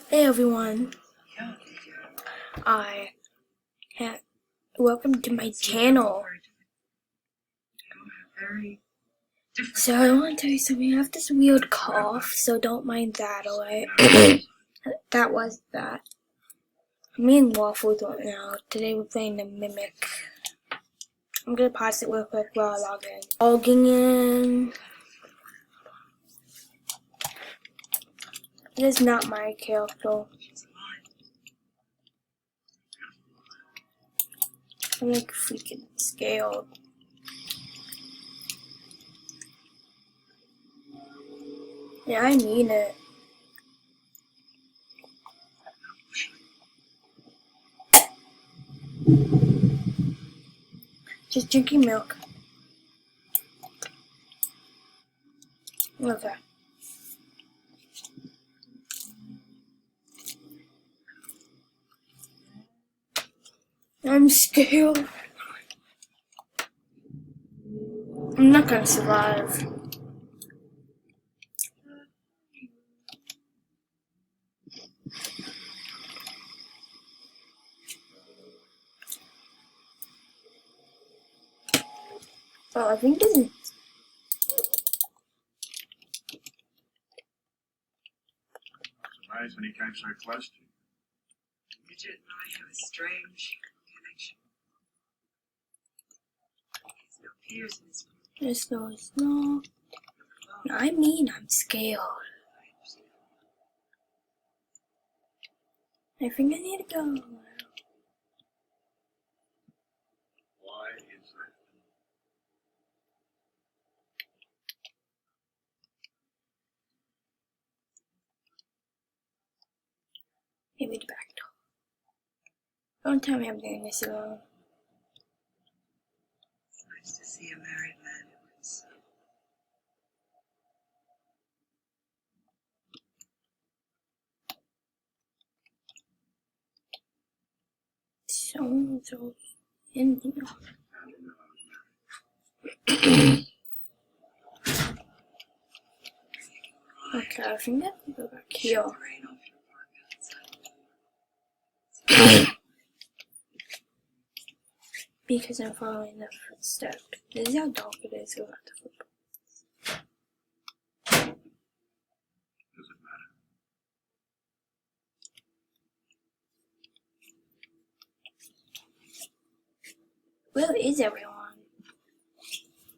Hey everyone, I welcome to my channel. So I want to tell you something. I have this weird cough, so don't mind that, alright? That was that. I'm eating waffles right now. Today we're playing the Mimic. I'm gonna pause it real quick while I log in. Logging in. It is not my character. I'm like freaking scared. Yeah, I mean it. Just drinking milk. Okay. I'm scared. I'm not gonna survive. Oh, I think this is... Nice when he came so close to you. Bridget and I have a strange connection. There's no peers in this room. There's no. I mean, I'm scared. I think I need to go. Why is that? Maybe the back door. Don't tell me I'm doing this alone. It's nice to see a married man who is Someone's in here. Okay, I think I can go back here. the rain off your park outside. Because I'm following the footsteps. This is how dark it is without the football. Doesn't matter. Where is everyone?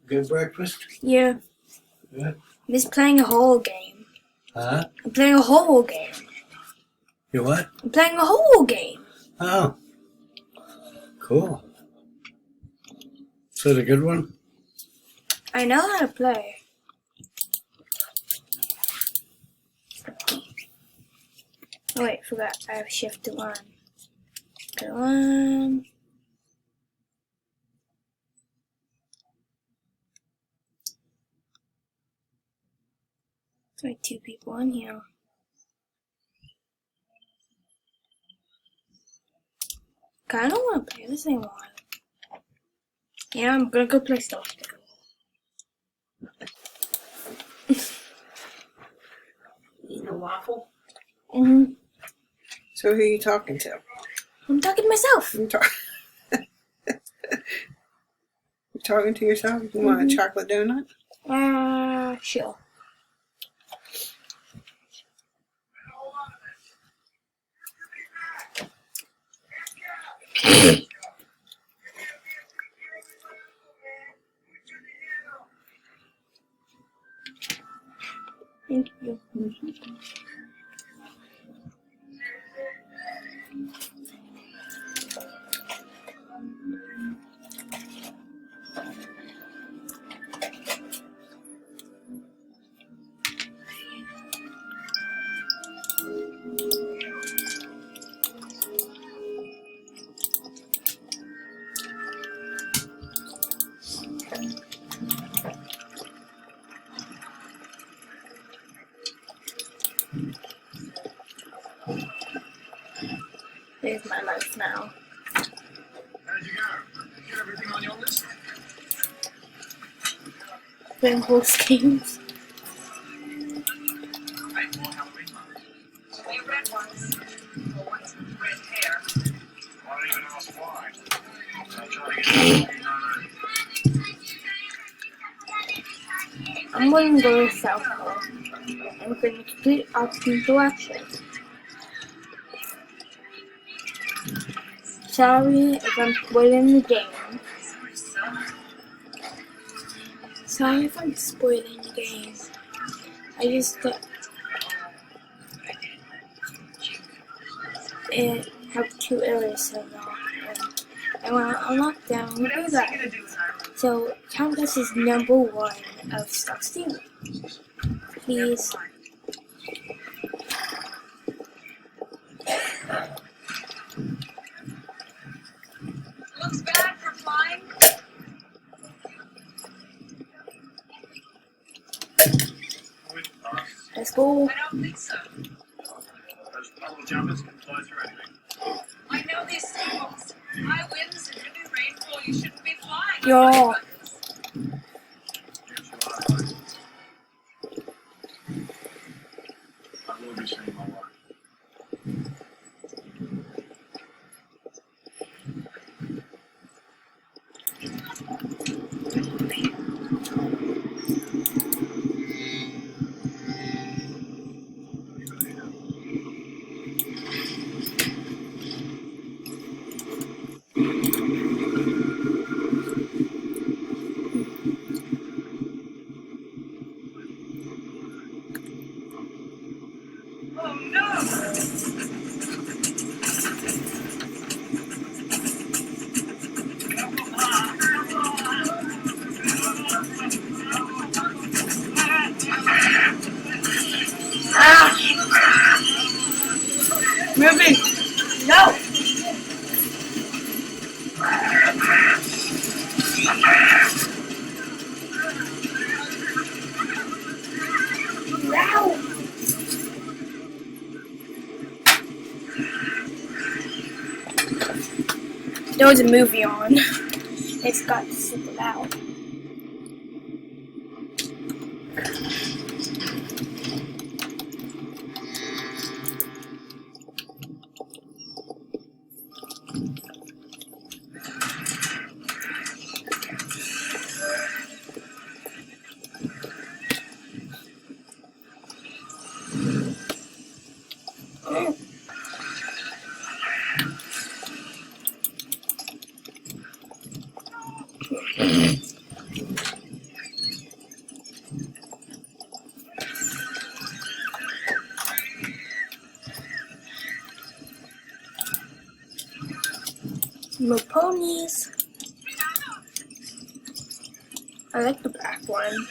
Good breakfast? Yeah. Good. I'm just playing a horror game. Huh? I'm playing a horror game. You what? I'm playing a horror game. Oh. Cool. Is it a good one? I know how to play. Oh wait, forgot. I have shift to 1. Go 1. There's like 2 people in here. I don't want to play this anymore. Yeah, I'm gonna go play Star Wars. Eating a waffle? Mm-hmm. So who are you talking to? I'm talking to myself. You're talking to yourself? You want a chocolate donut? Sure. Thank you. There's my life now. How'd you go? Get everything on your list? Playing horse games. Hey, more Halloween money. A red one. For once with red hair. Why don't even ask why? I'm trying to get I'm going to go to South Pole. I'm going to complete option selection. Sorry if I'm spoiling the game. Sorry if I'm spoiling the game. I just have 2 areas so now. And when I unlock them, I'm gonna do that. So count this as number 1 of Stock Stealing. Please. Looks bad for flying. Let's go. I don't think so. those bubble jumpers can fly through anything. I know these schools. High winds and heavy rainfall, you shouldn't be flying. Yo. I will be seeing my wife. Oh no! Moving. No. No. There was a movie on. It's got super loud. No ponies. I like the black one.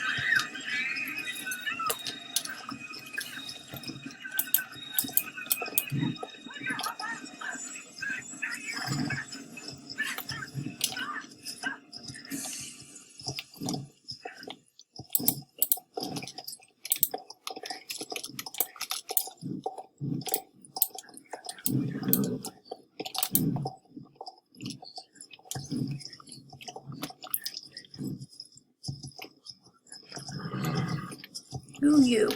Who you?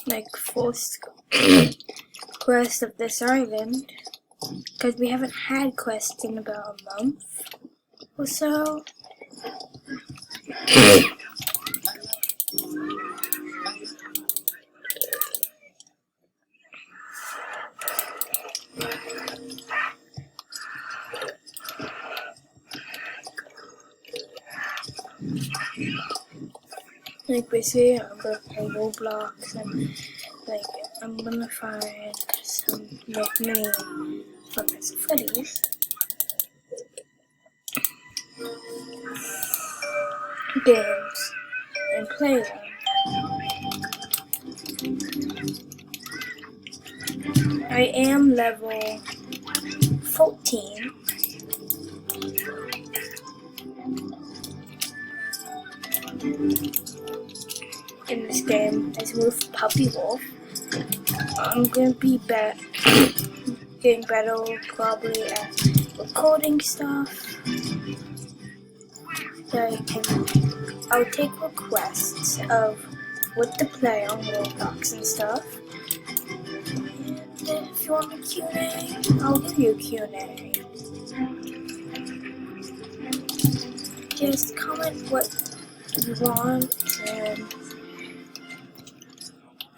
Like first quest of this island, because we haven't had quests in about a month or so. Like basically, I'm gonna play roblox and like I'm gonna find some like mini Fuckers and Freddy's games and play them. I am level 14. in this game is with Puppy Wolf. I'm gonna be getting better probably at recording stuff. I'll take requests of what to play on Roblox and stuff. And if you want a Q&A, I'll give you a Q&A. Just comment what you want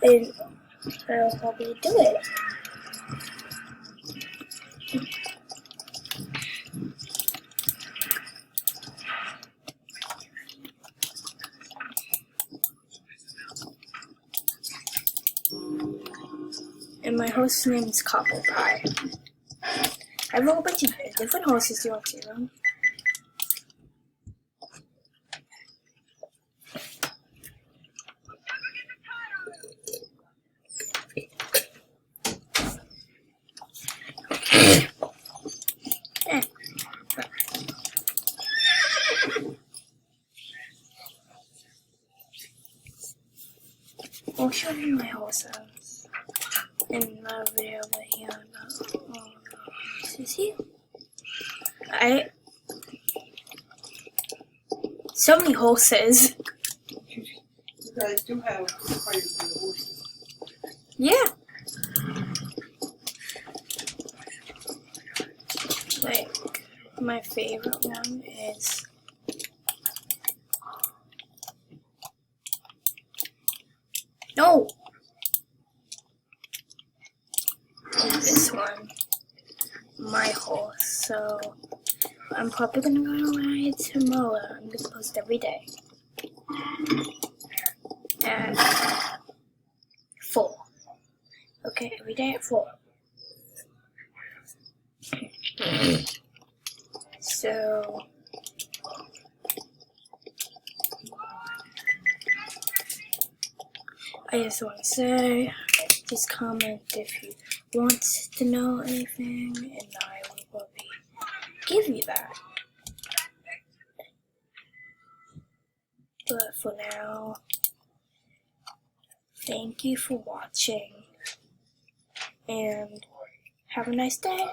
and I'll probably do it. And my host's name is Copper Pie. I have a whole bunch of different hosts. Do you want to see them? I'll show you my horses in the video over here. Is he? So many horses. You guys do have quite a few horses. Yeah. Like, my favorite one is no. This one, my horse. So I'm probably gonna go on a ride tomorrow. I'm gonna post every day at 4. Okay, every day at 4. So I just want to say, just comment if you want to know anything, and I will probably give you that. But for now, thank you for watching, and have a nice day.